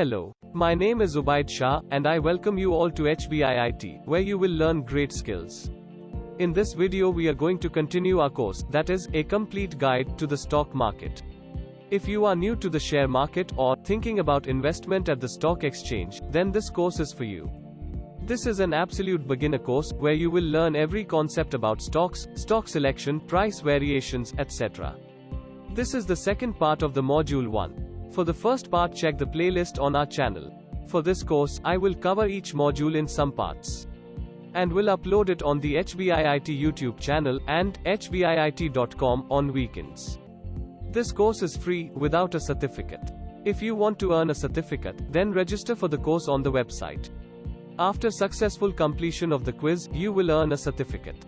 Hello, my name is Ubaid Shah, and I welcome you all to HBIIT, where you will learn great skills. In this video we are going to continue our course, that is, a complete guide to the stock market. If you are new to the share market or thinking about investment at the stock exchange, then this course is for you. This is an absolute beginner course, where you will learn every concept about stocks, stock selection, price variations, etc. This is the second part of the Module 1. For the first part, check the playlist on our channel. For this course, I will cover each module in some parts, and will upload it on the HBIIT YouTube channel, and hbiit.com on weekends. This course is free, without a certificate. If you want to earn a certificate, then register for the course on the website. After successful completion of the quiz, you will earn a certificate.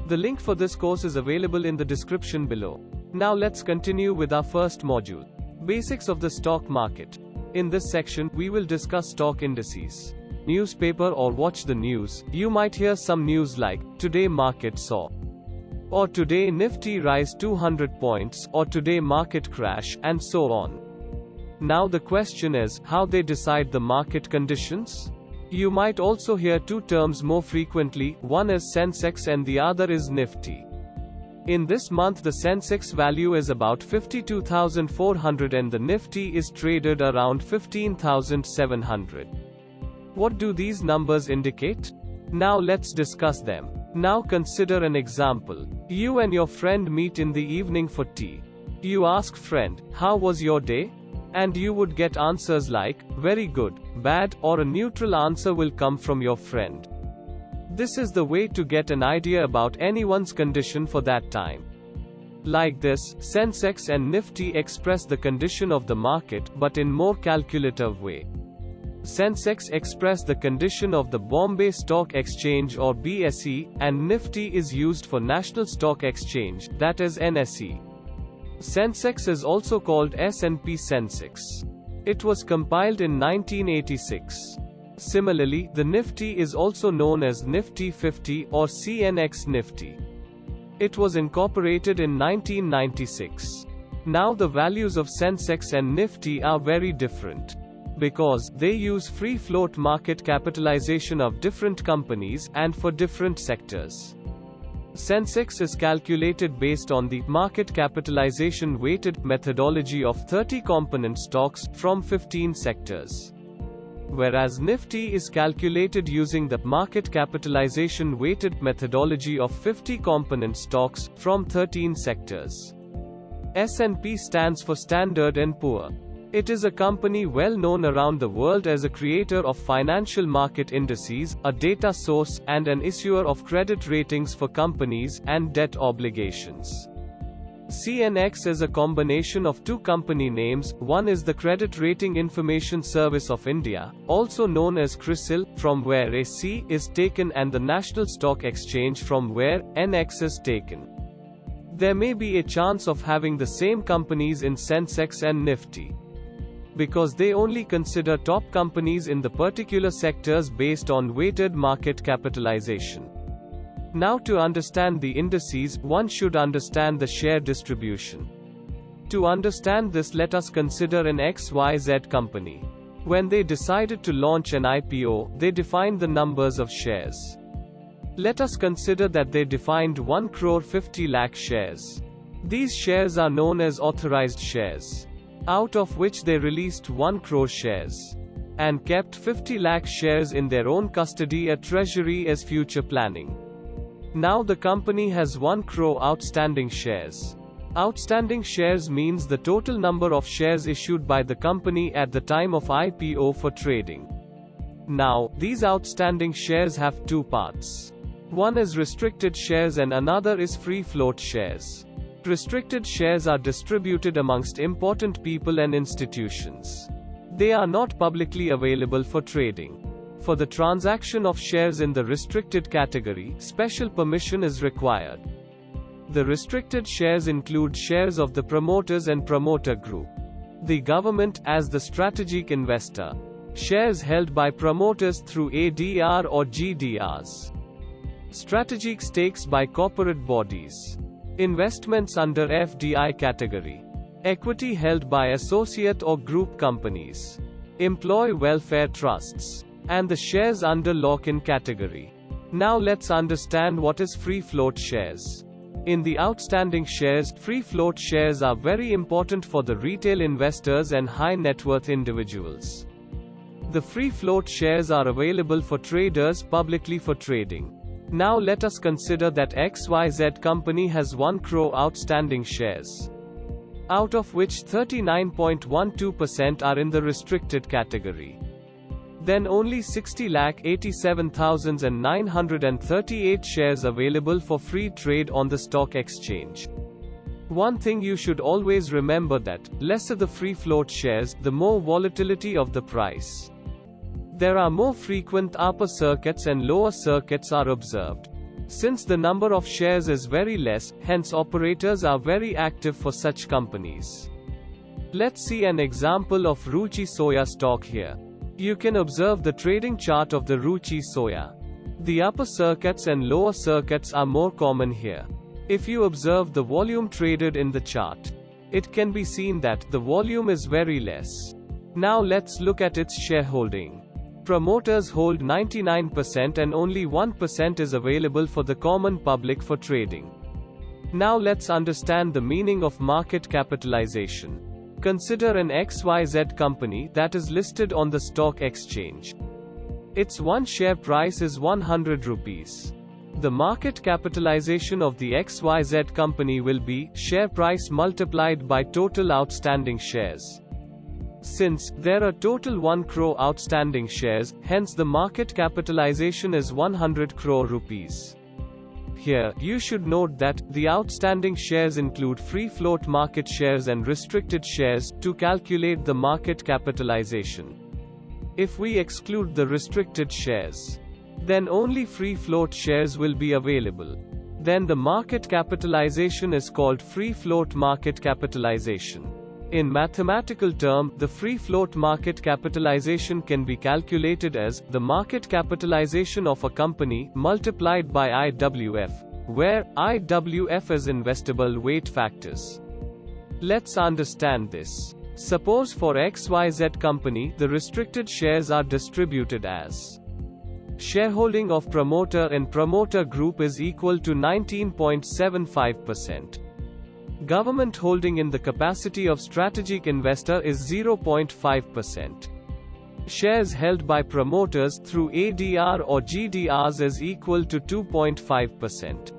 The link for this course is available in the description below. Now let's continue with our first module. Basics of the stock market. In this section, we will discuss stock indices. Newspaper or watch the news, you might hear some news like, today market saw, or today Nifty rise 200 points, or today market crash, and so on. Now the question is, how they decide the market conditions? You might also hear two terms more frequently, one is Sensex and the other is Nifty. In this month the Sensex value is about 52,400 and the Nifty is traded around 15,700. What do these numbers indicate? Now let's discuss them. Now consider an example. You and your friend meet in the evening for tea. You ask friend, how was your day? And you would get answers like, very good, bad, or a neutral answer will come from your friend. This is the way to get an idea about anyone's condition for that time. Like this, Sensex and Nifty express the condition of the market, but in more calculative way. Sensex express the condition of the Bombay Stock Exchange or BSE, and Nifty is used for National Stock Exchange, that is NSE. Sensex is also called S&P Sensex. It was compiled in 1986. Similarly, the Nifty is also known as Nifty 50 or CNX Nifty. It was incorporated in 1996. Now the values of Sensex and Nifty are very different, because they use free float market capitalization of different companies, and for different sectors. Sensex is calculated based on the market capitalization weighted methodology of 30 component stocks from 15 sectors. Whereas Nifty is calculated using the market capitalization weighted methodology of 50 component stocks from 13 sectors. S&P stands for Standard & Poor. It is a company well known around the world as a creator of financial market indices, a data source, and an issuer of credit ratings for companies and debt obligations. CNX is a combination of two company names. One is the Credit Rating Information Service of India, also known as CRISIL, from where a C is taken, and the National Stock Exchange, from where NX is taken. There may be a chance of having the same companies in Sensex and Nifty, because they only consider top companies in the particular sectors based on weighted market capitalization. Now to understand the indices, one should understand the share distribution. To understand this, let us consider an XYZ company. When they decided to launch an IPO, they defined the numbers of shares. Let us consider that they defined 1 crore 50 lakh shares. These shares are known as authorized shares, out of which they released 1 crore shares, and kept 50 lakh shares in their own custody at Treasury as future planning. Now the company has 1 crore outstanding shares. Outstanding shares means the total number of shares issued by the company at the time of IPO for trading. Now, these outstanding shares have two parts. One is restricted shares and another is free float shares. Restricted shares are distributed amongst important people and institutions. They are not publicly available for trading. For the transaction of shares in the restricted category, special permission is required. The restricted shares include shares of the promoters and promoter group, the government as the strategic investor, shares held by promoters through ADR or GDRs, strategic stakes by corporate bodies, investments under FDI category, equity held by associate or group companies, employee welfare trusts, and the shares under lock-in category. Now let's understand what is free float shares. In the outstanding shares, free float shares are very important for the retail investors and high net worth individuals. The free float shares are available for traders publicly for trading. Now let us consider that XYZ company has 1 crore outstanding shares, out of which 39.12% are in the restricted category. Then only 60,87,938 shares available for free trade on the stock exchange. One thing you should always remember that, lesser the free float shares, the more volatility of the price. There are more frequent upper circuits and lower circuits are observed. Since the number of shares is very less, hence operators are very active for such companies. Let's see an example of Ruchi Soya stock here. You can observe the trading chart of the Ruchi Soya. The upper circuits and lower circuits are more common here. If you observe the volume traded in the chart, it can be seen that the volume is very less. Now let's look at its shareholding. Promoters hold 99% and only 1% is available for the common public for trading. Now let's understand the meaning of market capitalization. Consider an XYZ company that is listed on the stock exchange. Its one share price is 100 rupees. The market capitalization of the XYZ company will be share price multiplied by total outstanding shares. Since there are total 1 crore outstanding shares, hence the market capitalization is 100 crore rupees. Here, you should note that the outstanding shares include free float market shares and restricted shares to calculate the market capitalization. If we exclude the restricted shares, then only free float shares will be available. Then the market capitalization is called free float market capitalization. In mathematical term, the free float market capitalization can be calculated as the market capitalization of a company multiplied by IWF, where IWF is investable weight factors. Let's understand this. Suppose for XYZ company, the restricted shares are distributed as shareholding of promoter and promoter group is equal to 19.75%. Government holding in the capacity of strategic investor is 0.5%. Shares held by promoters through ADR or GDRs is equal to 2.5%.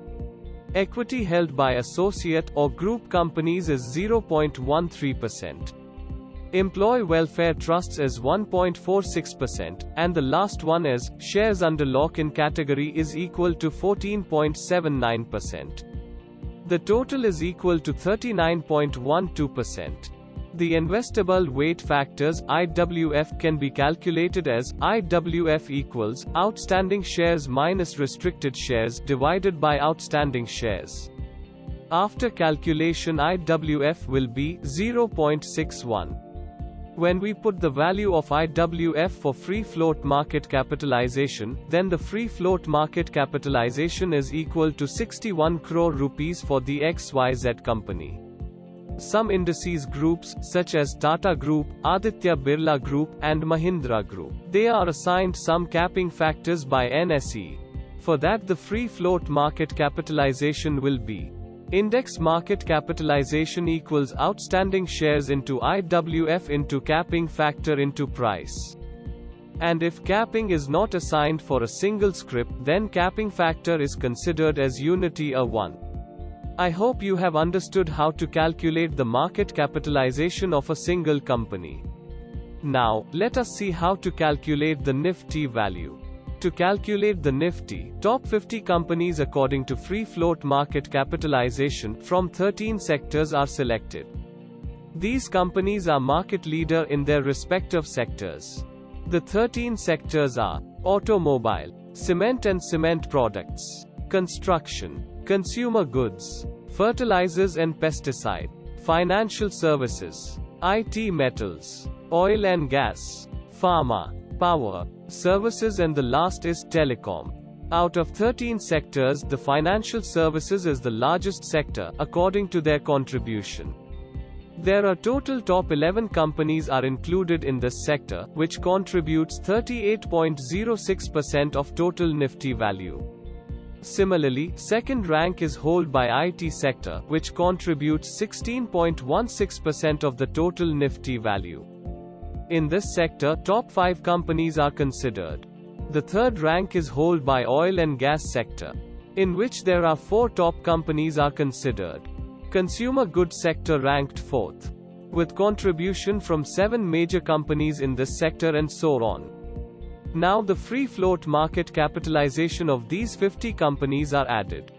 Equity held by associate or group companies is 0.13%. Employee welfare trusts is 1.46%, and the last one is shares under lock-in category is equal to 14.79%. The total is equal to 39.12%. The investable weight factors IWF can be calculated as IWF equals outstanding shares minus restricted shares divided by outstanding shares. After calculation, IWF will be 0.61. When we put the value of IWF for free float market capitalization, then the free float market capitalization is equal to 61 crore rupees for the XYZ company. Some indices groups, such as Tata Group, Aditya Birla Group, and Mahindra Group, they are assigned some capping factors by NSE. For that, the free float market capitalization will be index market capitalization equals outstanding shares into IWF into capping factor into price. And if capping is not assigned for a single scrip, then capping factor is considered as unity a 1. I hope you have understood how to calculate the market capitalization of a single company. Now, let us see how to calculate the Nifty value. To calculate the Nifty, top 50 companies according to free float market capitalization from 13 sectors are selected. These companies are market leader in their respective sectors. The 13 sectors are automobile, cement and cement products, construction, consumer goods, fertilizers and pesticide, financial services, IT metals, oil and gas, pharma, power, services, and the last is telecom. Out of 13 sectors, the financial services is the largest sector, according to their contribution. There are total top 11 companies are included in this sector, which contributes 38.06% of total Nifty value. Similarly, second rank is held by IT sector, which contributes 16.16% of the total Nifty value. In this sector, top 5 companies are considered. The third rank is held by oil and gas sector, in which there are 4 top companies are considered. Consumer goods sector ranked 4th, with contribution from 7 major companies in this sector and so on. Now the free float market capitalization of these 50 companies are added.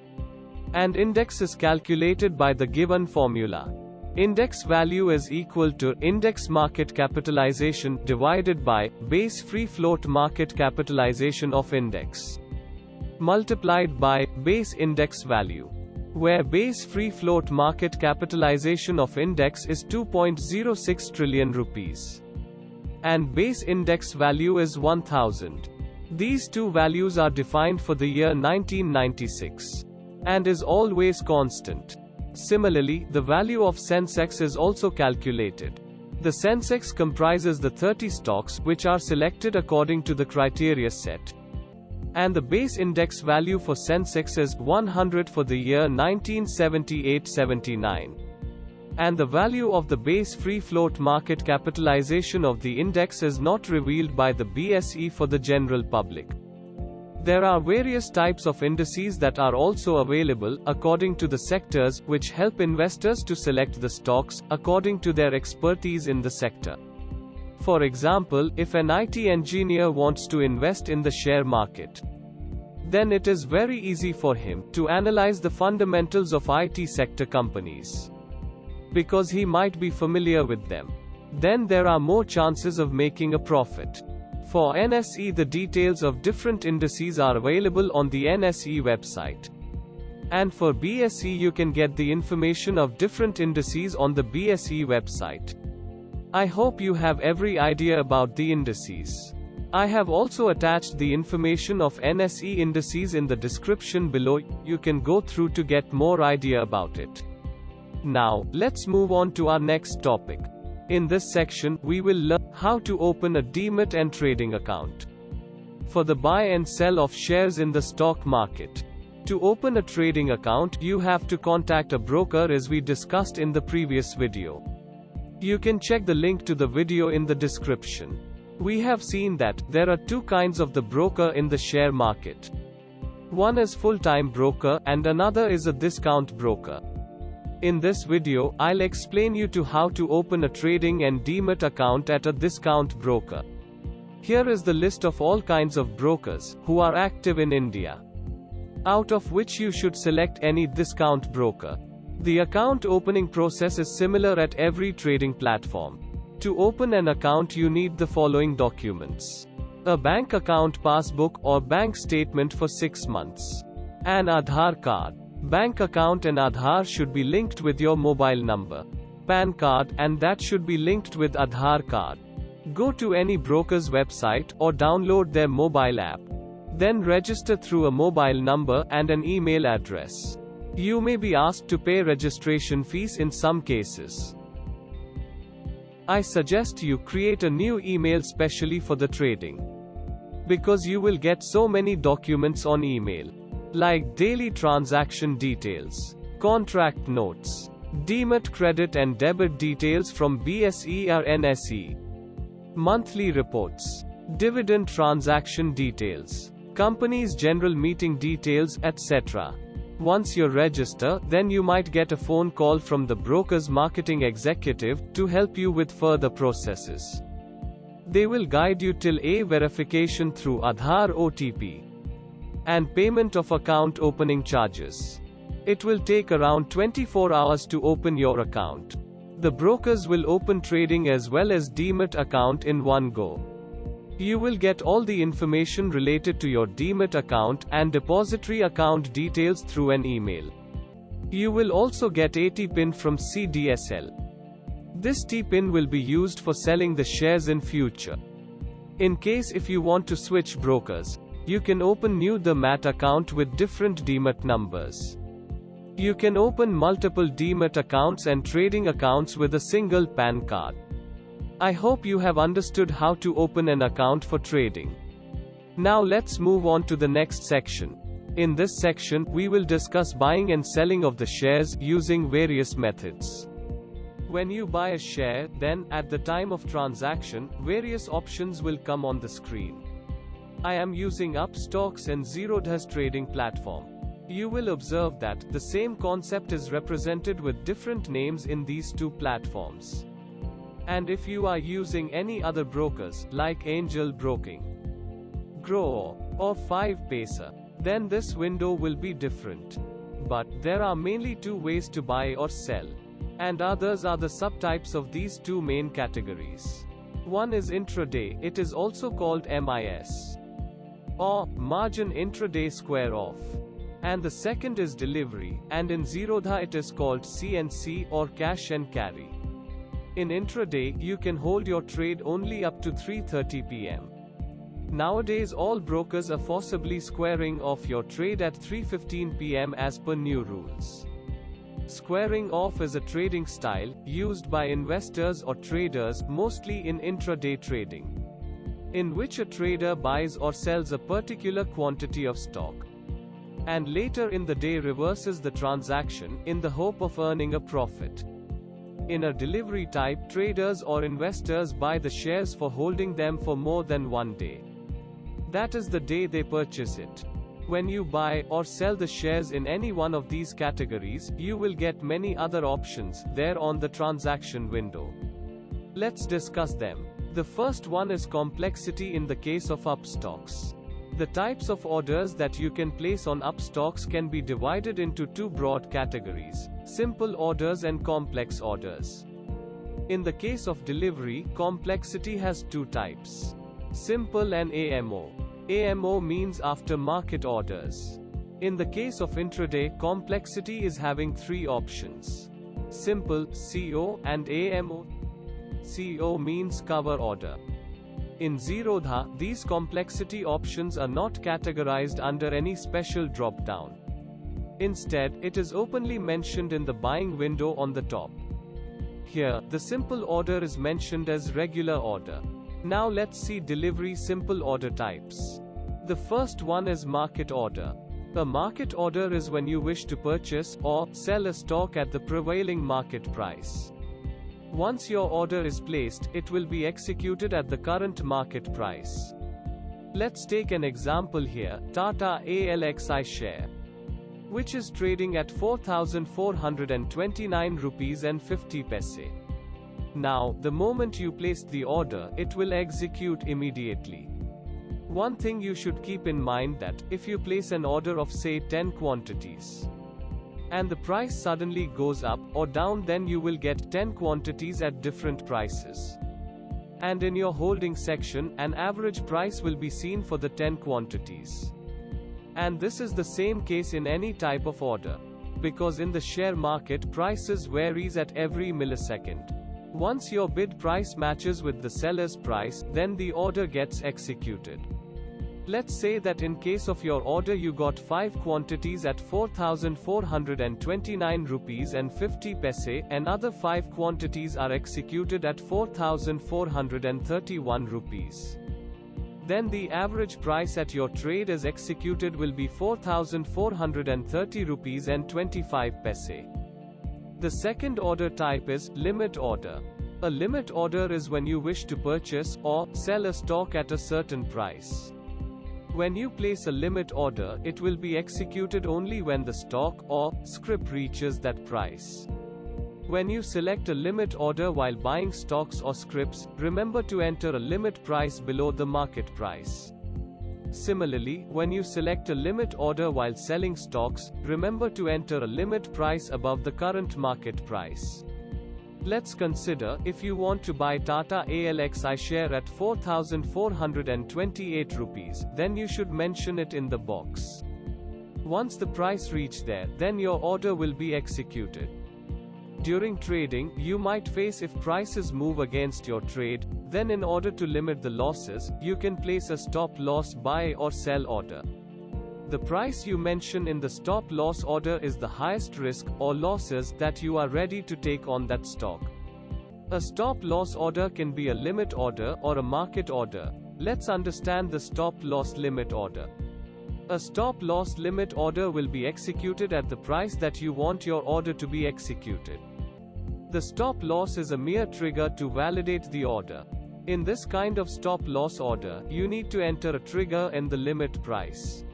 And index is calculated by the given formula. Index value is equal to index market capitalization divided by base free float market capitalization of index multiplied by base index value, where base free float market capitalization of index is 2.06 trillion rupees and base index value is 1000. These two values are defined for the year 1996 and is always constant. Similarly, the value of Sensex is also calculated. The Sensex comprises the 30 stocks which are selected according to the criteria set. And the base index value for Sensex is 100 for the year 1978-79. And the value of the base free float market capitalization of the index is not revealed by the BSE for the general public. There are various types of indices that are also available, according to the sectors, which help investors to select the stocks, according to their expertise in the sector. For example, if an IT engineer wants to invest in the share market, then it is very easy for him to analyze the fundamentals of IT sector companies, because he might be familiar with them. Then there are more chances of making a profit. For NSE, the details of different indices are available on the NSE website. And for BSE, you can get the information of different indices on the BSE website. I hope you have every idea about the indices. I have also attached the information of NSE indices in the description below. You can go through to get more idea about it. Now, let's move on to our next topic. In this section, we will learn how to open a demat and trading account for the buy and sell of shares in the stock market. To open a trading account, you have to contact a broker as we discussed in the previous video. You can check the link to the video in the description. We have seen that there are 2 kinds of the broker in the share market. One is full-time broker and another is a discount broker. In this video, I'll explain you to how to open a trading and demat account at a discount broker. Here is the list of all kinds of brokers who are active in India, out of which you should select any discount broker. The account opening process is similar at every trading platform. To open an account, you need the following documents: a bank account passbook or bank statement for 6 months, an Aadhaar card. Bank account and Aadhaar should be linked with your mobile number, PAN card, and that should be linked with Aadhaar card. Go to any broker's website or download their mobile app. Then register through a mobile number and an email address. You may be asked to pay registration fees in some cases. I suggest you create a new email specially for the trading, because you will get so many documents on email, like daily transaction details, contract notes, demat credit and debit details from BSE or NSE, monthly reports, dividend transaction details, company's general meeting details, etc. Once you register, then you might get a phone call from the broker's marketing executive to help you with further processes. They will guide you till a verification through Aadhaar OTP and payment of account opening charges. It will take around 24 hours to open your account. The brokers will open trading as well as demat account in one go. You will get all the information related to your demat account and depository account details through an email. You will also get a T-pin from CDSL. This T-pin will be used for selling the shares in future. In case if you want to switch brokers, you can open new demat account with different demat numbers. You can open multiple Demat accounts and trading accounts with a single PAN card. I hope you have understood how to open an account for trading. Now let's move on to the next section. In this section, we will discuss buying and selling of the shares using various methods. When you buy a share, then, at the time of transaction, various options will come on the screen. I am using Upstox and Zerodha's trading platform. You will observe that the same concept is represented with different names in these two platforms. And if you are using any other brokers, like Angel Broking, Grow, or 5paisa, then this window will be different. But there are mainly two ways to buy or sell. And others are the subtypes of these two main categories. One is intraday, it is also called MIS, or margin intraday square off. And the second is delivery, and in Zerodha it is called CNC or cash and carry. In intraday, you can hold your trade only up to 3:30 p.m. Nowadays all brokers are forcibly squaring off your trade at 3:15 p.m. as per new rules. Squaring off is a trading style, used by investors or traders, mostly in intraday trading, in which a trader buys or sells a particular quantity of stock, and later in the day reverses the transaction, in the hope of earning a profit. In a delivery type, traders or investors buy the shares for holding them for more than one day. That is the day they purchase it. When you buy or sell the shares in any one of these categories, you will get many other options there on the transaction window. Let's discuss them. The first one is complexity in the case of Upstox. The types of orders that you can place on Upstox can be divided into two broad categories: simple orders and complex orders. In the case of delivery, complexity has two types: simple and AMO. AMO means after-market orders. In the case of intraday, complexity is having three options: simple, CO, and AMO. CO means cover order. In Zerodha, these complexity options are not categorized under any special drop-down. Instead, it is openly mentioned in the buying window on the top. Here, the simple order is mentioned as regular order. Now let's see delivery simple order types. The first one is market order. A market order is when you wish to purchase or sell a stock at the prevailing market price. Once your order is placed, it will be executed at the current market price. Let's take an example here: Tata ALXI share, which is trading at 4,429 rupees and 50 paise. Now, the moment you placed the order, it will execute immediately. One thing you should keep in mind that, if you place an order of say 10 quantities, and the price suddenly goes up or down, then you will get 10 quantities at different prices. And in your holding section, an average price will be seen for the 10 quantities. And this is the same case in any type of order. Because in the share market, prices varies at every millisecond. Once your bid price matches with the seller's price, then the order gets executed. Let's say that in case of your order you got 5 quantities at 4,429 rupees and 50 paise, another 5 quantities are executed at 4,431 rupees. Then the average price at your trade as executed will be 4,430 rupees and 25 paise. The second order type is limit order. A limit order is when you wish to purchase or sell a stock at a certain price. When you place a limit order, it will be executed only when the stock or scrip reaches that price. When you select a limit order while buying stocks or scrips, remember to enter a limit price below the market price. Similarly, when you select a limit order while selling stocks, remember to enter a limit price above the current market price. Let's consider, if you want to buy Tata ALXI share at 4,428 rupees, then you should mention it in the box. Once the price reaches there, then your order will be executed. During trading, you might face if prices move against your trade, then in order to limit the losses, you can place a stop loss buy or sell order. The price you mention in the stop loss order is the highest risk, or losses, that you are ready to take on that stock. A stop loss order can be a limit order or a market order. Let's understand the stop loss limit order. A stop loss limit order will be executed at the price that you want your order to be executed. The stop loss is a mere trigger to validate the order. In this kind of stop loss order, you need to enter a trigger and the limit price.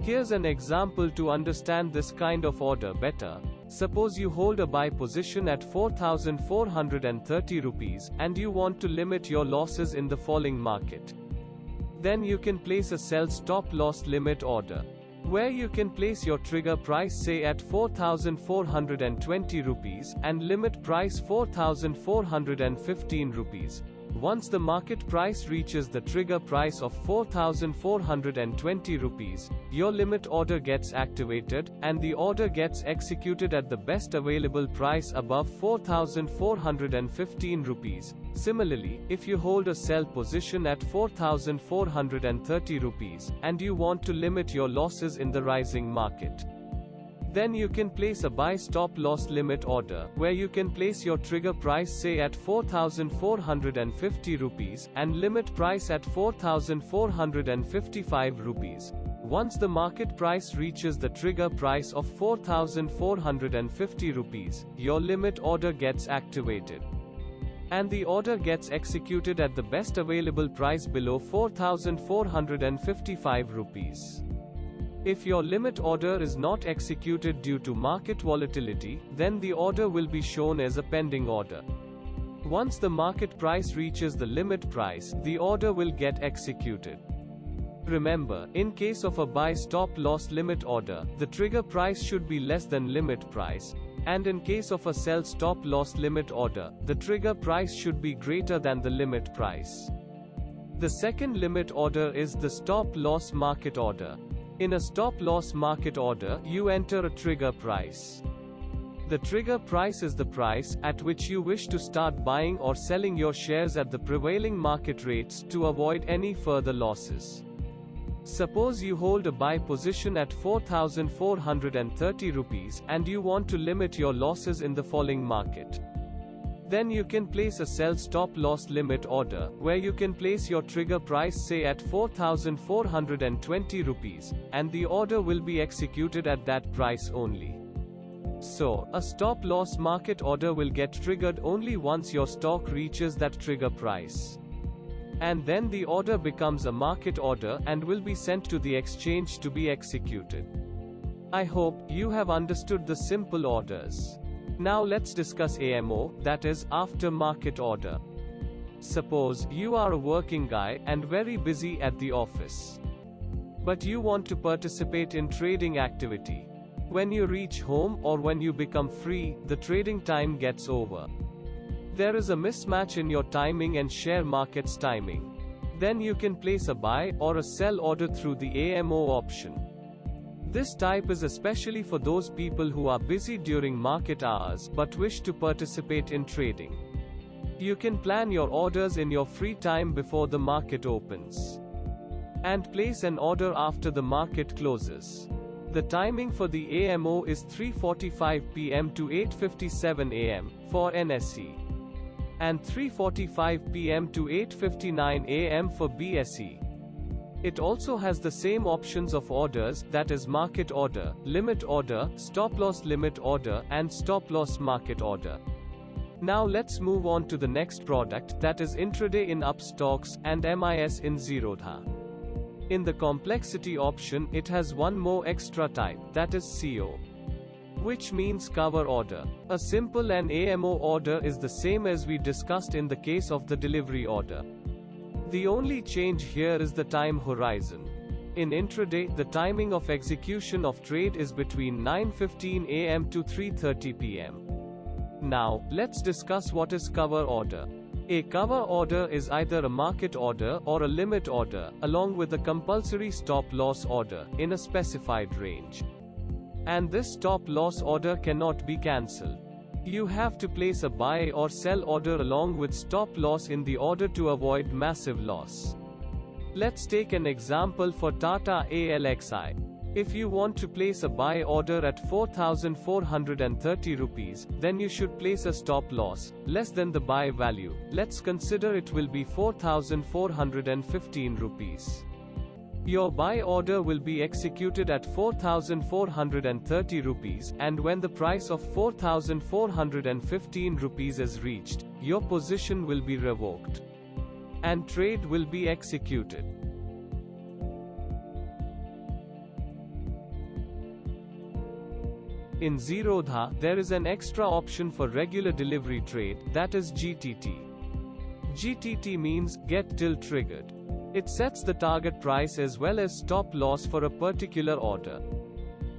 Here's an example to understand this kind of order better. Suppose you hold a buy position at 4,430 rupees, and you want to limit your losses in the falling market. Then you can place a sell stop loss limit order, where you can place your trigger price say at 4,420 rupees, and limit price 4,415 rupees. Once the market price reaches the trigger price of 4,420 rupees, your limit order gets activated, and the order gets executed at the best available price above 4,415 rupees. Similarly, if you hold a sell position at 4,430 rupees, and you want to limit your losses in the rising market, then you can place a buy stop loss limit order, where you can place your trigger price say at 4,450 rupees, and limit price at 4,455 rupees. Once the market price reaches the trigger price of 4,450 rupees, your limit order gets activated, and the order gets executed at the best available price below 4,455 rupees. If your limit order is not executed due to market volatility, then the order will be shown as a pending order. Once the market price reaches the limit price, the order will get executed. Remember, in case of a buy stop loss limit order, the trigger price should be less than limit price, and in case of a sell stop loss limit order, the trigger price should be greater than the limit price. The second limit order is the stop loss market order. In a stop loss market order, you enter a trigger price. The trigger price is the price at which you wish to start buying or selling your shares at the prevailing market rates to avoid any further losses. Suppose you hold a buy position at 4,430 rupees, and you want to limit your losses in the falling market. Then you can place a sell stop loss limit order, where you can place your trigger price say at 4,420 rupees, and the order will be executed at that price only. So, a stop loss market order will get triggered only once your stock reaches that trigger price. And then the order becomes a market order and will be sent to the exchange to be executed. I hope you have understood the simple orders. Now let's discuss AMO, that is, after market order. Suppose you are a working guy and very busy at the office, but you want to participate in trading activity. When you reach home or when you become free, the trading time gets over. There is a mismatch in your timing and share market's timing. Then you can place a buy or a sell order through the AMO option. This type is especially for those people who are busy during market hours but wish to participate in trading. You can plan your orders in your free time before the market opens, and place an order after the market closes. The timing for the AMO is 3:45 p.m. to 8:57 a.m. for NSE, and 3:45 p.m. to 8:59 a.m. for BSE. It also has the same options of orders, that is market order, limit order, stop loss limit order, and stop loss market order. Now let's move on to the next product, that is intraday in up stocks, and MIS in Zerodha. In the complexity option, it has one more extra type, that is CO, which means cover order. A simple and AMO order is the same as we discussed in the case of the delivery order. The only change here is the time horizon. In intraday, the timing of execution of trade is between 9:15 a.m. to 3:30 p.m. Now, let's discuss what is cover order. A cover order is either a market order or a limit order, along with a compulsory stop loss order, in a specified range. And this stop loss order cannot be cancelled. You have to place a buy or sell order along with stop loss in the order to avoid massive loss. Let's take an example for Tata ALXI. If you want to place a buy order at 4,430 rupees, then you should place a stop loss less than the buy value. Let's consider it will be 4,415 rupees. Your buy order will be executed at 4,430 rupees, and when the price of 4,415 rupees is reached, your position will be revoked and trade will be executed. In Zerodha, there is an extra option for regular delivery trade, that is GTT. GTT means Get Till Triggered. It sets the target price as well as stop loss for a particular order.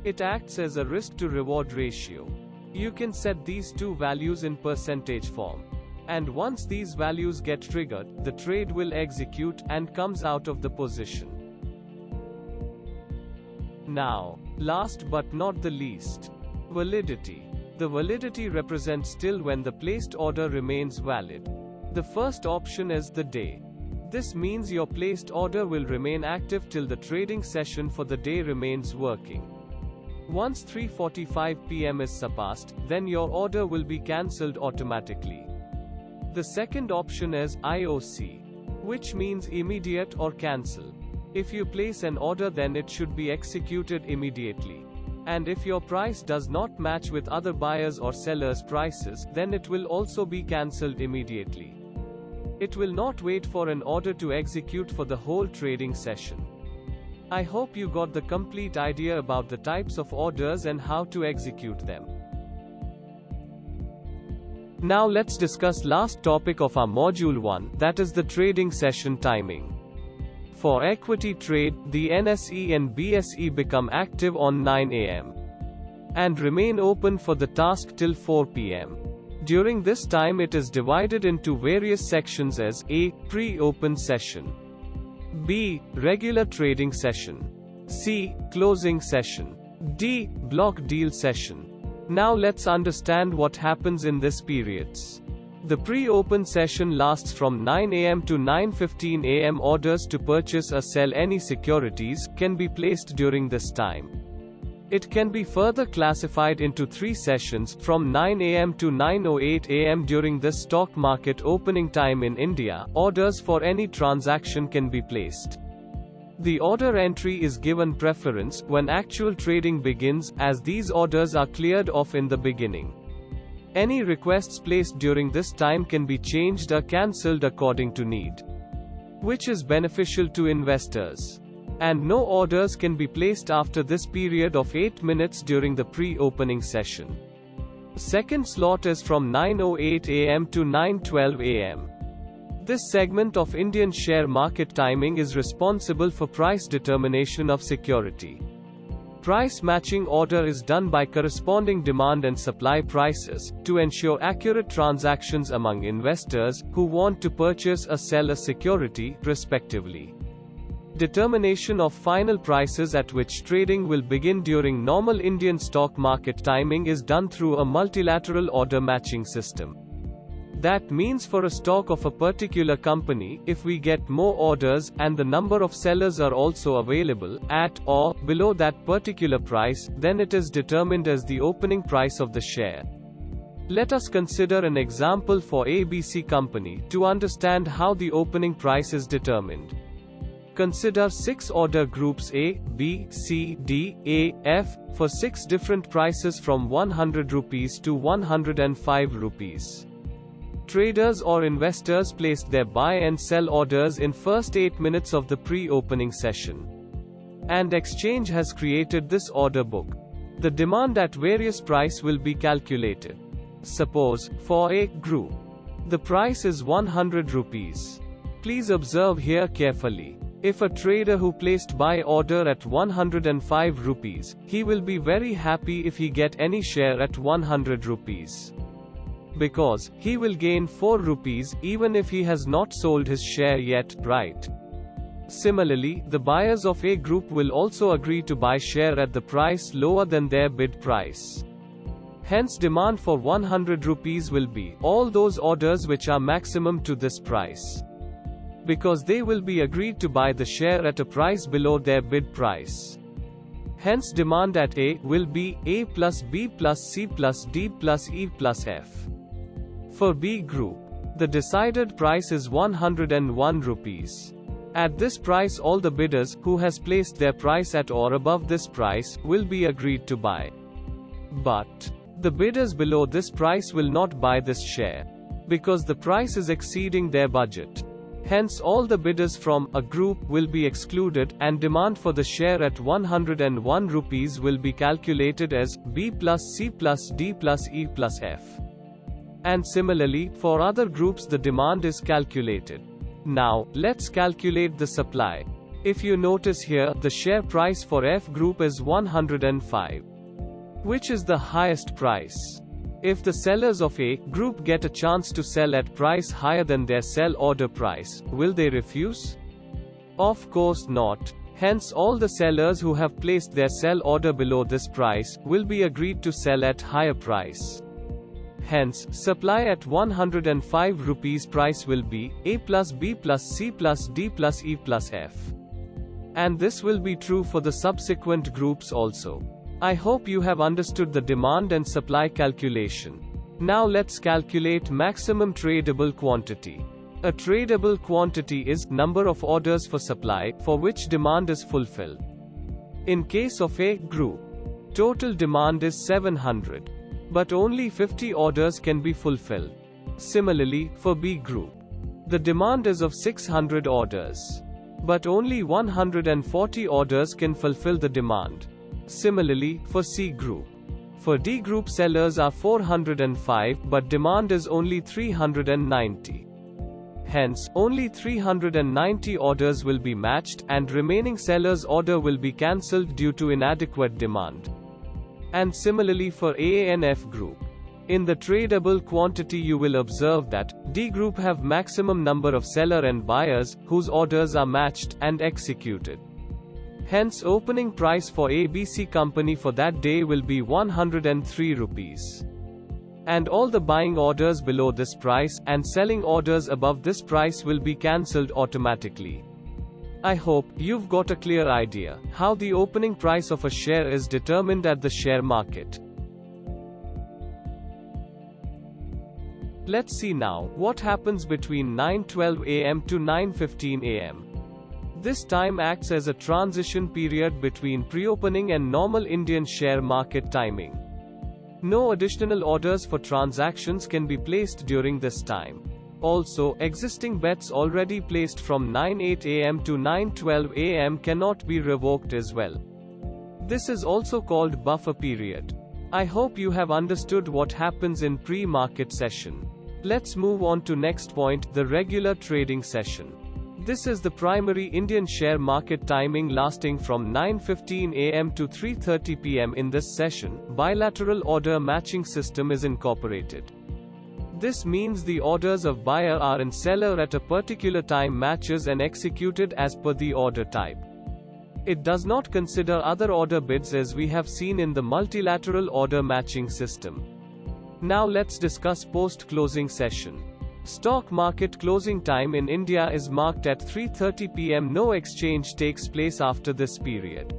It acts as a risk to reward ratio. You can set these two values in percentage form. And once these values get triggered, the trade will execute and comes out of the position. Now, last but not the least, validity. The validity represents till when the placed order remains valid. The first option is the day. This means your placed order will remain active till the trading session for the day remains working. Once 3:45 p.m. is surpassed, then your order will be cancelled automatically. The second option is IOC, which means immediate or cancel. If you place an order, then it should be executed immediately. And if your price does not match with other buyers or sellers' prices, then it will also be cancelled immediately. It will not wait for an order to execute for the whole trading session. I hope you got the complete idea about the types of orders and how to execute them. Now let's discuss last topic of our module 1, that is the trading session timing. For equity trade, the NSE and BSE become active on 9 a.m. and remain open for the task till 4 p.m. During this time it is divided into various sections as A. Pre-open session, B. Regular trading session, C. Closing session, D. Block deal session. Now let's understand what happens in these periods. The pre-open session lasts from 9 a.m. to 9:15 a.m. Orders to purchase or sell any securities can be placed during this time. It can be further classified into 3 sessions, from 9 a.m. to 9:08 a.m. During this stock market opening time in India, orders for any transaction can be placed. The order entry is given preference when actual trading begins, as these orders are cleared off in the beginning. Any requests placed during this time can be changed or cancelled according to need, which is beneficial to investors. And no orders can be placed after this period of 8 minutes during the pre-opening session. Second slot is from 9:08 a.m. to 9:12 a.m. This segment of Indian share market timing is responsible for price determination of security. Price matching order is done by corresponding demand and supply prices, to ensure accurate transactions among investors who want to purchase or sell a security, respectively. Determination of final prices at which trading will begin during normal Indian stock market timing is done through a multilateral order matching system. That means for a stock of a particular company, if we get more orders, and the number of sellers are also available, at or below that particular price, then it is determined as the opening price of the share. Let us consider an example for ABC company, to understand how the opening price is determined. Consider 6 order groups A, B, C, D, A, F, for 6 different prices from 100 rupees to 105 rupees. Traders or investors placed their buy and sell orders in first 8 minutes of the pre-opening session. And exchange has created this order book. The demand at various price will be calculated. Suppose, for A group, the price is 100 rupees. Please observe here carefully. If a trader who placed buy order at 105 rupees, he will be very happy if he get any share at 100 rupees. Because he will gain 4 rupees, even if he has not sold his share yet, right? Similarly, the buyers of A group will also agree to buy share at the price lower than their bid price. Hence demand for 100 rupees will be all those orders which are maximum to this price, because they will be agreed to buy the share at a price below their bid price. Hence demand at A will be A plus B plus C plus D plus E plus F. For B group, the decided price is 101 rupees. At this price all the bidders, who has placed their price at or above this price, will be agreed to buy. But the bidders below this price will not buy this share, because the price is exceeding their budget. Hence all the bidders from a group will be excluded, and demand for the share at 101 rupees will be calculated as B plus C plus D plus E plus F. And similarly, for other groups the demand is calculated. Now, let's calculate the supply. If you notice here, the share price for F group is 105, which is the highest price. If the sellers of A group get a chance to sell at price higher than their sell order price, will they refuse? Of course not. Hence all the sellers who have placed their sell order below this price, will be agreed to sell at higher price. Hence, supply at 105 rupees price will be A plus B plus C plus D plus E plus F. And this will be true for the subsequent groups also. I hope you have understood the demand and supply calculation. Now let's calculate maximum tradable quantity. A tradable quantity is number of orders for supply, for which demand is fulfilled. In case of A group, total demand is 700. But only 50 orders can be fulfilled. Similarly, for B group, the demand is of 600 orders. But only 140 orders can fulfill the demand. Similarly, for C group. For D group sellers are 405, but demand is only 390. Hence, only 390 orders will be matched, and remaining sellers' order will be cancelled due to inadequate demand. And similarly for A and F group. In the tradable quantity you will observe that D group have maximum number of seller and buyers, whose orders are matched and executed. Hence opening price for ABC company for that day will be 103 rupees. And all the buying orders below this price, and selling orders above this price will be cancelled automatically. I hope you've got a clear idea how the opening price of a share is determined at the share market. Let's see now what happens between 9:12 am to 9:15 am. This time acts as a transition period between pre-opening and normal Indian share market timing. No additional orders for transactions can be placed during this time. Also, existing bets already placed from 9:08 am to 9:12 am cannot be revoked as well. This is also called buffer period. I hope you have understood what happens in pre-market session. Let's move on to next point, the regular trading session. This is the primary Indian share market timing lasting from 9:15 am to 3:30 pm. In this session, bilateral order matching system is incorporated. This means the orders of buyer are and seller at a particular time matches and executed as per the order type. It does not consider other order bids as we have seen in the multilateral order matching system. Now let's discuss post-closing session. Stock market closing time in India is marked at 3:30 pm. No exchange takes place after this period.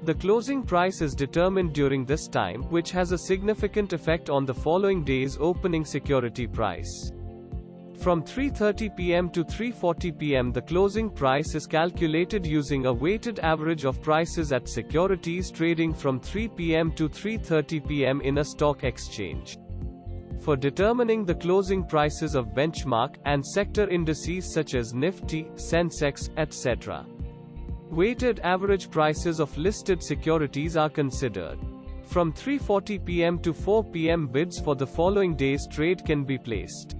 The closing price is determined during this time, which has a significant effect on the following day's opening security price. From 3:30 pm to 3:40 pm the closing price is calculated using a weighted average of prices at securities trading from 3 pm to 3:30 pm in a stock exchange. For determining the closing prices of benchmark and sector indices such as Nifty, Sensex, etc., weighted average prices of listed securities are considered. From 3:40 pm to 4 pm bids for the following day's trade can be placed.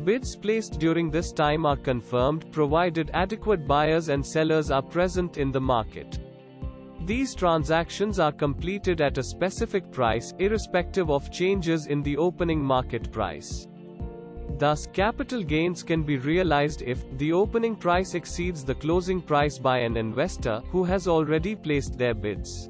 Bids placed during this time are confirmed, provided adequate buyers and sellers are present in the market. These transactions are completed at a specific price, irrespective of changes in the opening market price. Thus, capital gains can be realized if the opening price exceeds the closing price by an investor who has already placed their bids.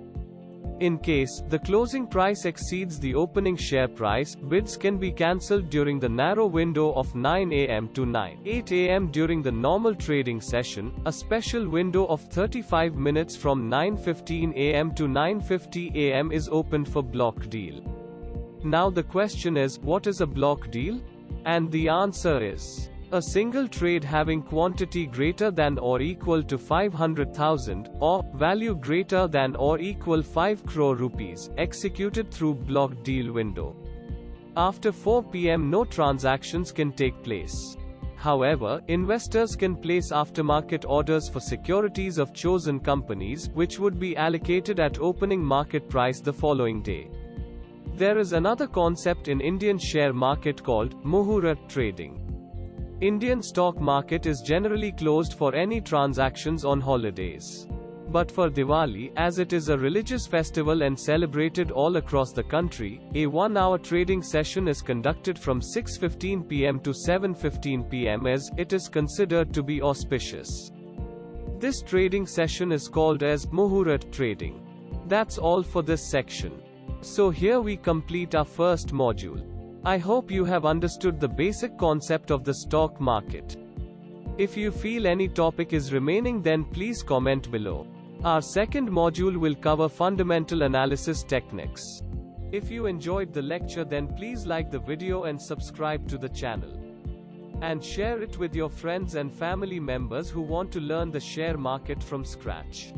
In case the closing price exceeds the opening share price, bids can be cancelled during the narrow window of 9 a.m. to 8 a.m. during the normal trading session. A special window of 35 minutes from 9:15 a.m. to 9:50 a.m. is opened for block deal. Now the question is, what is a block deal? And the answer is a single trade having quantity greater than or equal to 500,000, or value greater than or equal 5 crore rupees, executed through block deal window. After 4 p.m. no transactions can take place. However, investors can place aftermarket orders for securities of chosen companies, which would be allocated at opening market price the following day. There is another concept in Indian share market called Muhurat trading. Indian stock market is generally closed for any transactions on holidays. But for Diwali, as it is a religious festival and celebrated all across the country, a 1-hour trading session is conducted from 6:15 p.m. to 7:15 p.m. as it is considered to be auspicious. This trading session is called as Muhurat trading. That's all for this section. So here we complete our first module. I hope you have understood the basic concept of the stock market. If you feel any topic is remaining, then please comment below. Our second module will cover fundamental analysis techniques. If you enjoyed the lecture, then please like the video and subscribe to the channel. And share it with your friends and family members who want to learn the share market from scratch.